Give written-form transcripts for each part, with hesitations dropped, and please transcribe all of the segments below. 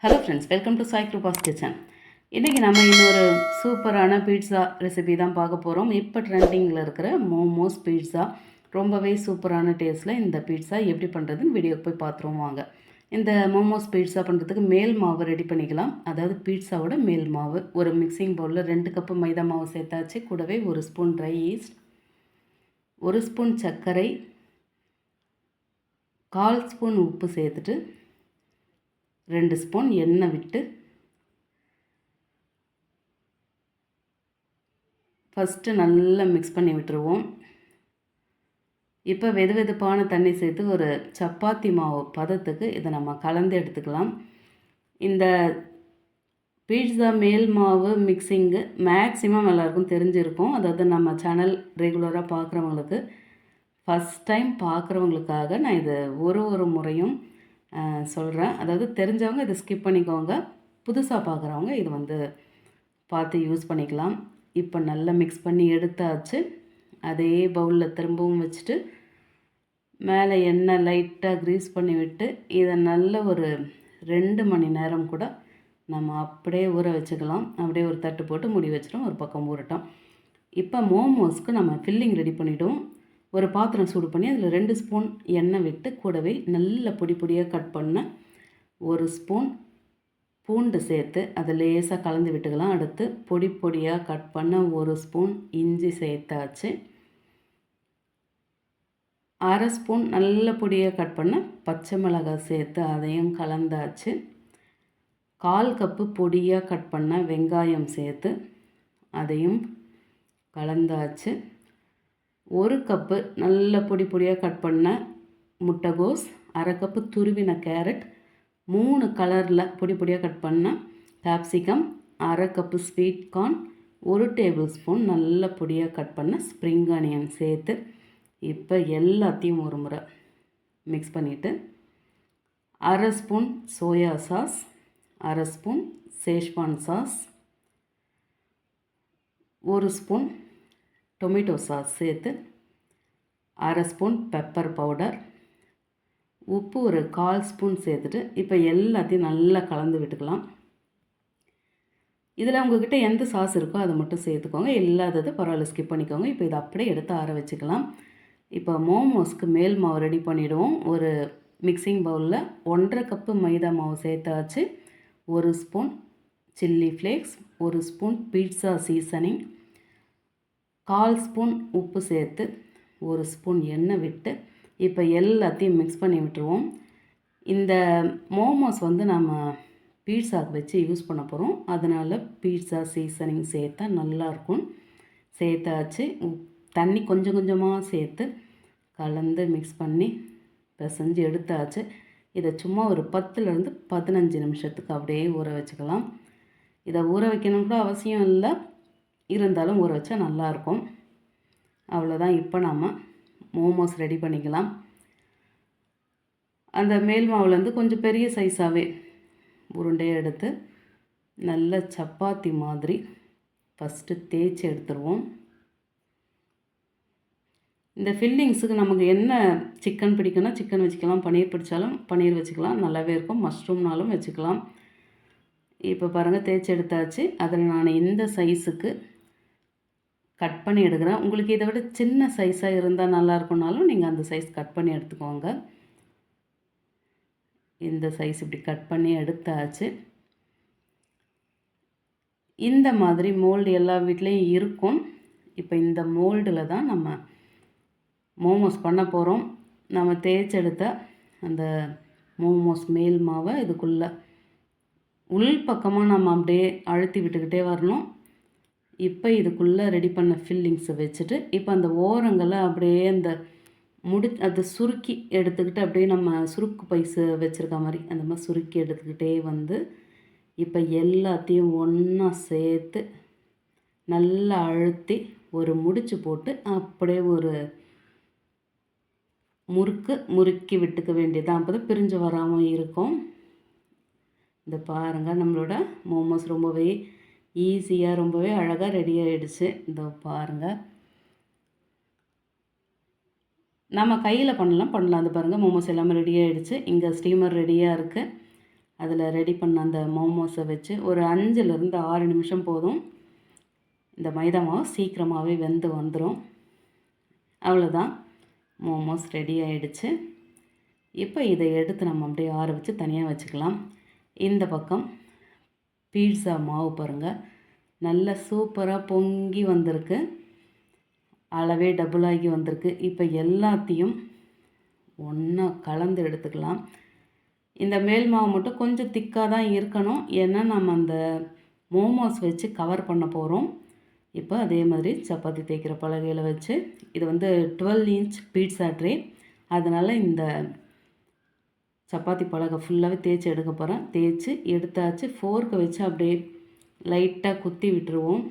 Hello friends, welcome to Sai Kiruba's kitchen. இன்றைக்கி நம்ம இன்னொரு சூப்பரான பீட்ஸா ரெசிபி தான் பார்க்க போகிறோம். இப்போ ட்ரெண்டிங்கில் இருக்கிற மோமோஸ் பீட்ஸா ரொம்பவே சூப்பரான டேஸ்ட்டில் இந்த பீட்ஸா எப்படி பண்ணுறதுன்னு வீடியோக்கு போய் பார்த்துருவோம் வாங்க. இந்த மோமோஸ் பீட்ஸா பண்ணுறதுக்கு மேல் மாவு ரெடி பண்ணிக்கலாம். அதாவது பீட்ஸாவோட மேல் மாவு ஒரு மிக்சிங் பவுலில் 2 கப்பு மைதா மாவு சேர்த்தாச்சு. கூடவே 1 ஸ்பூன் ட்ரை ஈஸ்ட், 1 ஸ்பூன் சர்க்கரை, 1/4 ஸ்பூன் உப்பு சேர்த்துட்டு 2 ஸ்பூன் எண்ணெய் விட்டு ஃபஸ்ட்டு நல்லா மிக்ஸ் பண்ணி விட்டுருவோம். இப்போ வெதுவெதுப்பான தண்ணி சேர்த்து ஒரு சப்பாத்தி மாவு பதத்துக்கு இதை நம்ம கலந்து எடுத்துக்கலாம். இந்த பீட்ஸா மேல் மாவு மிக்சிங்கு மேக்ஸிமம் எல்லாருக்கும் தெரிஞ்சிருக்கும். அதாவது நம்ம சேனல் ரெகுலராக பார்க்குறவங்களுக்கு, ஃபஸ்ட் டைம் பார்க்குறவங்களுக்காக நான் இது ஒரு முறையும் சொல்கிறேன். அதாவது தெரிஞ்சவங்க இதை ஸ்கிப் பண்ணிக்கோங்க, புதுசாக பார்க்குறவங்க இது பார்த்து யூஸ் பண்ணிக்கலாம். இப்போ நல்லா மிக்ஸ் பண்ணி எடுத்தாச்சு. அதே பவுலில் திரும்பவும் வச்சுட்டு மேலே எண்ணெய் லைட்டாக க்ரீஸ் பண்ணி விட்டு இதை நல்ல ஒரு 2 மணி நேரம் கூட நம்ம அப்படியே ஊற வச்சுக்கலாம். அப்படியே ஒரு தட்டு போட்டு மூடி வச்சிடும், ஒரு பக்கம் ஊறட்டும். இப்போ மோமோஸ்க்கு நம்ம ஃபில்லிங் ரெடி பண்ணிவிடுவோம். ஒரு பாத்திரம் சூடு பண்ணி அதில் 2 ஸ்பூன் எண்ணெய் விட்டு கூடவே நல்ல பொடியாக கட் பண்ண 1 ஸ்பூன் பூண்டு சேர்த்து அதை லேசாக கலந்து விட்டுக்கலாம். அடுத்து பொடியாக கட் பண்ண 1 ஸ்பூன் இஞ்சி சேர்த்தாச்சு. 1/2 ஸ்பூன் நல்ல பொடியாக கட் பண்ண பச்சை மிளகாய் சேர்த்து அதையும் கலந்தாச்சு. 1/4 கப்பு பொடியாக கட் பண்ண வெங்காயம் சேர்த்து அதையும் கலந்தாச்சு. 1 கப்பு நல்ல பொடியாக கட் பண்ண முட்டைகோஸ், 1/2 கப்பு துருவின கேரட், 3 கலரில் பொடியாக கட் பண்ண capsicum, 1/2 cup sweet corn, 1 table spoon நல்ல பொடியாக கட் பண்ண ஸ்ப்ரிங் ஆனியன் சேர்த்து இப்போ எல்லாத்தையும் ஒரு முறை மிக்ஸ் பண்ணிவிட்டு 1/2 spoon soya sauce, 1/2 spoon Schezwan sauce, 1 spoon tomato sauce சேர்த்து 1/2 ஸ்பூன் பெப்பர் பவுடர், உப்பு ஒரு 1/4 ஸ்பூன் சேர்த்துட்டு இப்போ எல்லாத்தையும் நல்லா கலந்து விட்டுக்கலாம். இதில் உங்கள்கிட்ட எந்த சாஸ் இருக்கோ அதை மட்டும் சேர்த்துக்கோங்க, இல்லாதது பரவாயில்ல ஸ்கிப் பண்ணிக்கோங்க. இப்போ இதை அப்படியே எடுத்து ஆற வச்சுக்கலாம். இப்போ மோமோஸ்க்கு மேல் மாவு ரெடி பண்ணிவிடுவோம். ஒரு மிக்சிங் பவுலில் 1/2 கப்பு மைதா மாவு சேர்த்தாச்சு. 1 spoon chilli flakes, 1 spoon pizza seasoning, 1/4 spoon உப்பு சேர்த்து 1 ஸ்பூன் எண்ணெய் விட்டு இப்போ எல்லாத்தையும் மிக்ஸ் பண்ணி விட்டுருவோம். இந்த மோமோஸ் நம்ம பீட்ஸாக்கு வச்சு யூஸ் பண்ண போகிறோம். அதனால் பீட்ஸா சீசனிங் சேர்த்தா நல்லாயிருக்கும். சேர்த்தாச்சு. தண்ணி கொஞ்சமாக சேர்த்து கலந்து மிக்ஸ் பண்ணி பிசைஞ்சு எடுத்தாச்சு. இதை சும்மா ஒரு 10லேருந்து 15 நிமிஷத்துக்கு அப்படியே ஊற வச்சுக்கலாம். இதை ஊற வைக்கணும் கூட அவசியம் இல்லை, இருந்தாலும் ஊற வச்சா நல்லாயிருக்கும். அவ்வளோதான். இப்போ நம்ம மோமோஸ் ரெடி பண்ணிக்கலாம். அந்த மேல் மாவுலேருந்து கொஞ்சம் பெரிய சைஸாகவே உருண்டையை எடுத்து நல்ல சப்பாத்தி மாதிரி ஃபஸ்ட்டு தேய்ச்சி எடுத்துருவோம். இந்த ஃபில்லிங்ஸுக்கு நமக்கு என்ன சிக்கன் பிடிக்குன்னா சிக்கன் வச்சுக்கலாம், பன்னீர் பிடிச்சாலும் பன்னீர் வச்சுக்கலாம், நல்லாவே இருக்கும். மஷ்ரூம்னாலும் வச்சுக்கலாம். இப்போ பாருங்கள், தேய்ச்சி எடுத்தாச்சு. அதில் நான் இந்த சைஸுக்கு கட் பண்ணி எடுக்கிறேன். உங்களுக்கு இதை விட சின்ன சைஸாக இருந்தால் நல்லாயிருக்குனாலும் நீங்கள் அந்த சைஸ் கட் பண்ணி எடுத்துக்கோங்க. இந்த சைஸ் இப்படி கட் பண்ணி எடுத்தாச்சு. இந்த மாதிரி மோல்டு எல்லா வீட்லேயும் இருக்கும். இப்போ இந்த மோல்டில் தான் நம்ம மோமோஸ் பண்ண போகிறோம். நம்ம தேய்ச்செடுத்த அந்த மோமோஸ் மேல் மாவை இதுக்குள்ளே உள் பக்கமாக நம்ம அப்படியே அழுத்தி விட்டுக்கிட்டே வரணும். இப்போ இதுக்குள்ளே ரெடி பண்ண ஃபில்லிங்ஸை வச்சுட்டு இப்போ அந்த ஓரங்களை அப்படியே அந்த அதை சுருக்கி எடுத்துக்கிட்டு அப்படியே நம்ம சுருக்கு பைஸு வச்சுருக்க மாதிரி அந்த மாதிரி சுருக்கி எடுத்துக்கிட்டே இப்போ எல்லாத்தையும் ஒன்றா சேர்த்து நல்லா அழுத்தி ஒரு முடிச்சு போட்டு அப்படியே ஒரு முறுக்கி விட்டுக்க வேண்டியதான். அப்போ தான் பிரிஞ்சு வராமல் இருக்கும். இந்த பாருங்கள், நம்மளோட மோமோஸ் ரொம்பவே ஈஸியாக ரொம்பவே அழகாக ரெடி ஆகிடுச்சு. இதோ பாருங்கள், நம்ம கையில் பண்ணலாம். அந்த பாருங்கள், மோமோஸ் எல்லாமே ரெடி ஆகிடுச்சு. இங்கே ஸ்டீமர் ரெடியாக இருக்குது. அதில் ரெடி பண்ண அந்த மோமோஸை வச்சு ஒரு 5லேருந்து 6 நிமிஷம் போதும். இந்த மைதா மாவு சீக்கிரமாகவே வெந்து வந்துடும். அவ்வளோதான், மோமோஸ் ரெடி ஆகிடுச்சு. இப்போ இதை எடுத்து நம்ம அப்படியே ஆற வச்சு தனியாக வச்சுக்கலாம். இந்த பக்கம் பீட்சா மாவு பாருங்கள், நல்ல சூப்பராக பொங்கி வந்திருக்கு, அளவே டபுளாகி வந்திருக்கு. இப்போ எல்லாத்தையும் ஒன்றா கலந்து எடுத்துக்கலாம். இந்த மேல் மாவு மட்டும் கொஞ்சம் திக்காக தான் இருக்கணும், ஏன்னா நம்ம அந்த மோமோஸ் வச்சு கவர் பண்ண போகிறோம். இப்போ அதே மாதிரி சப்பாத்தி தேய்க்கிற பலகையில் வச்சு, இது 12 இன்ச் பீட்சா ட்ரே, அதனால் இந்த சப்பாத்தி பலகை ஃபுல்லாகவே தேய்ச்சி எடுக்க போகிறேன். தேய்ச்சி எடுத்தாச்சு. ஃபோர்க்கை வச்சு அப்படியே லைட்டாக குத்தி விட்டுருவோம்.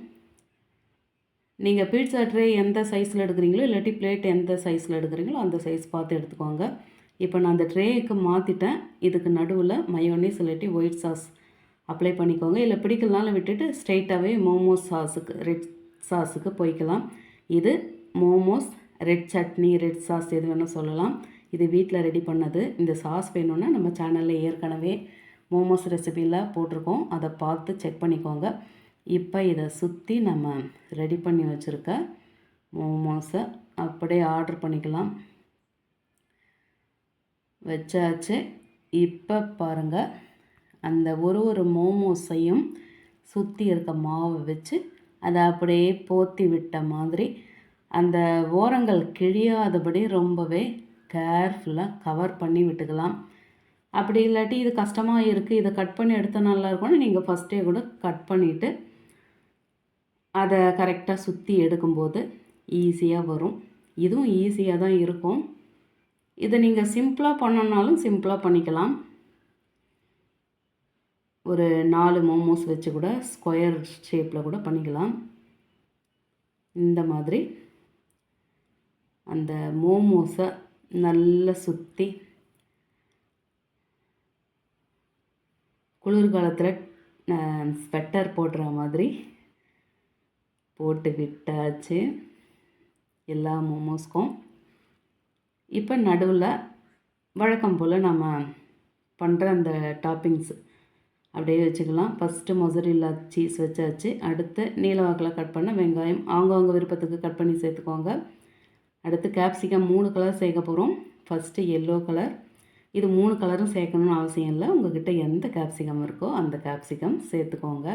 நீங்கள் பீட்சா ட்ரே எந்த சைஸில் எடுக்கிறீங்களோ இல்லாட்டி பிளேட் எந்த சைஸில் எடுக்கிறீங்களோ அந்த சைஸ் பார்த்து எடுத்துக்கோங்க. இப்போ நான் அந்த ட்ரேக்கு மாற்றிட்டேன். இதுக்கு நடுவில் மயோனீஸ் இல்லாட்டி ஒயிட் சாஸ் அப்ளை பண்ணிக்கோங்க. இல்லை பிடிக்கலனாலும் விட்டுட்டு ஸ்ட்ரெயிட்டாகவே மோமோஸ் சாஸுக்கு ரெட் சாஸுக்கு போய்க்கலாம். இது momos red chutney, red sauce எது வேணும் சொல்லலாம். இது வீட்டில் ரெடி பண்ணது. இந்த சாஸ் வேணும்னா நம்ம சேனலில் ஏற்கனவே மோமோஸ் ரெசிபியில் போட்டிருக்கோம், அதை பார்த்து செக் பண்ணிக்கோங்க. இப்போ இதை சுற்றி நம்ம ரெடி பண்ணி வச்சுருக்க மோமோஸை அப்படியே ஆர்டர் பண்ணிக்கலாம். வச்சாச்சு. இப்போ பாருங்கள், அந்த ஒரு மோமோஸையும் சுற்றி இருக்க மாவை வச்சு அதை அப்படியே போத்தி விட்ட மாதிரி அந்த ஓரங்கள் கிழியாதபடி ரொம்பவே கேர்ஃபுல்லாக கவர் பண்ணி விட்டுக்கலாம். அப்படி இல்லாட்டி இது கஷ்டமாக இருக்குது, இதை கட் பண்ணி எடுத்தால் நல்லாயிருக்கும்னு நீங்கள் ஃபஸ்ட்டே கூட கட் பண்ணிவிட்டு அதை கரெக்டாக சுற்றி எடுக்கும்போது ஈஸியாக வரும். இதுவும் ஈஸியாக தான் இருக்கும். இதை நீங்கள் சிம்பிளாக பண்ணணுன்னாலும் சிம்பிளாக பண்ணிக்கலாம். ஒரு 4 மோமோஸ் வச்சு கூட ஸ்கொயர் ஷேப்பில் கூட பண்ணிக்கலாம். இந்த மாதிரி அந்த மோமோஸை நல்லா சுற்றி குளிர்காலத்தில் ஸ்வெட்டர் போடுற மாதிரி போட்டு விட்டாச்சு எல்லா மோமோஸ்க்கும். இப்போ நடுவில் வழக்கம் போல் நம்ம பண்ணுற அந்த டாப்பிங்ஸ் அப்படியே வச்சுக்கலாம். ஃபஸ்ட்டு மொசரில்லா சீஸ் வச்சாச்சு. அடுத்து நீலவாக்கில் கட் பண்ண வெங்காயம் அவங்கவுங்க விருப்பத்துக்கு கட் பண்ணி சேர்த்துக்கோங்க. அடுத்து கேப்சிகம் 3 கலர் சேர்க்க போகிறோம். First yellow colour. இது 3 கலரும் சேர்க்கணும்னு அவசியம் இல்லை, உங்கள்கிட்ட எந்த கேப்சிகம் இருக்கோ அந்த கேப்சிகம் சேர்த்துக்கோங்க.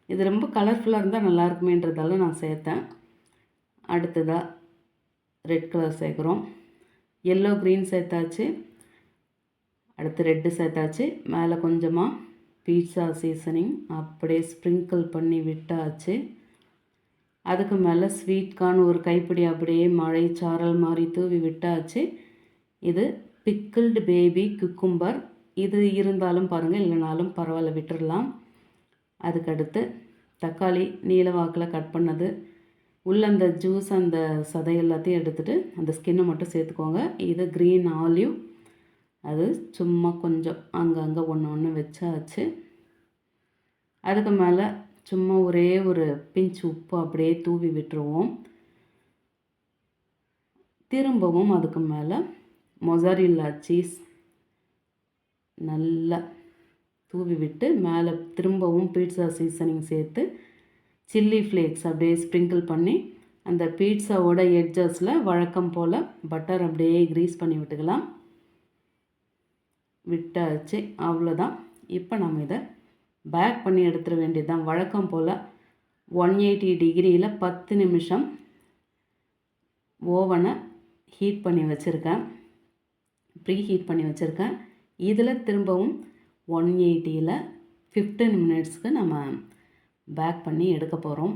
இது ரொம்ப கலர்ஃபுல்லாக இருந்தால் நல்லாயிருக்குமேன்றதால நான் சேர்த்தேன். அடுத்ததாக ரெட் கலர் சேர்க்குறோம். எல்லோ க்ரீன் சேர்த்தாச்சு. அடுத்து ரெட்டு சேர்த்தாச்சு. மேலே கொஞ்சமாக பீட்சா சீசனிங் அப்படியே ஸ்ப்ரிங்கிள் பண்ணி விட்டாச்சு. அதுக்கு மேலே ஸ்வீட் கார்ன் ஒரு கைப்பிடி அப்படியே மழை சாரல் மாதிரி தூவி விட்டாச்சு. இது பிக்கிள்டு பேபி குக்கும்பர், இது இருந்தாலும் பாருங்கள், இல்லைனாலும் பரவாயில்ல, விட்டுடலாம். அதுக்கடுத்து தக்காளி நீலவாக்கில் கட் பண்ணது, உள்ள அந்த ஜூஸ் அந்த சதை எல்லாத்தையும் எடுத்துகிட்டு அந்த ஸ்கின்னை மட்டும் சேர்த்துக்கோங்க. இது க்ரீன் ஆலிவ், அது சும்மா கொஞ்சம் அங்கங்கே ஒன்று வச்சாச்சு. அதுக்கு மேலே சும்மா ஒரே ஒரு பிஞ்ச் உப்பு அப்படியே தூவி விட்டுருவோம். திரும்பவும் அதுக்கு மேலே மொசரில்லா சீஸ் நல்லா தூவி விட்டு மேலே திரும்பவும் பீட்சா சீசனிங் சேர்த்து சில்லி ஃப்ளேக்ஸ் அப்படியே ஸ்ப்ரிங்கிள் பண்ணி அந்த பீட்சாவோட எட்ஜஸில் வழக்கம் போல் பட்டர் அப்படியே க்ரீஸ் பண்ணி விட்டுக்கலாம். விட்டாச்சு, அவ்வளோதான். இப்போ நம்ம இதை பேக் பண்ணி எடுத்துட வேண்டியது தான். வழக்கம் போல் 180 டிகிரியில் 10 நிமிஷம் ஓவனை ஹீட் பண்ணி வச்சுருக்கேன், ப்ரீ ஹீட் பண்ணி வச்சுருக்கேன். இதில் திரும்பவும் 180ல் 15 மினிட்ஸ்க்கு நம்ம பேக் பண்ணி எடுக்க போகிறோம்.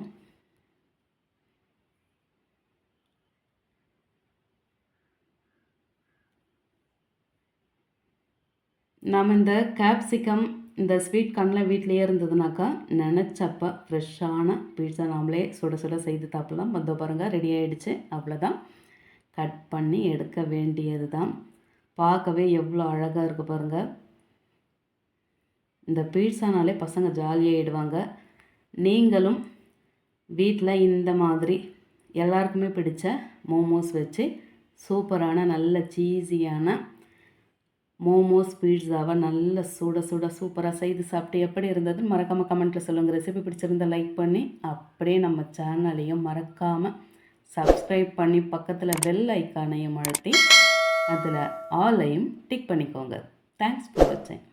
நாம் இந்த கேப்சிகம் இந்த ஸ்வீட் கார்ன்லாம் வீட்டிலையே இருந்ததுனாக்கா நினச்சப்போ ஃப்ரெஷ்ஷான பீட்சா நாமளே சுட சுட செய்து சாப்பிடலாம். வந்து பாருங்கள், ரெடி ஆகிடுச்சு. அவ்வளோதான், கட் பண்ணி எடுக்க வேண்டியது தான். பார்க்கவே எவ்வளோ அழகாக இருக்குது பாருங்கள். இந்த பீட்சானாலே பசங்க ஜாலியாகிடுவாங்க. நீங்களும் வீட்டில் இந்த மாதிரி எல்லாருக்குமே பிடிச்ச மோமோஸ் வச்சு சூப்பரான நல்ல சீஸியான மோமோஸ் பீட்சாவை நல்ல சுட சுட சூப்பராக செய்து சாப்பிட்டு எப்படி இருந்ததுன்னு மறக்காமல் கமெண்ட்டில் சொல்லுங்கள். ரெசிபி பிடிச்சிருந்தால் லைக் பண்ணி அப்படியே நம்ம சேனலையும் மறக்காமல் சப்ஸ்கிரைப் பண்ணி பக்கத்தில் பெல் ஐக்கானையும் அழுத்தி அதில் ஆலையும் டிக் பண்ணிக்கோங்க. தேங்க்ஸ் ஃபார் வாட்சிங்.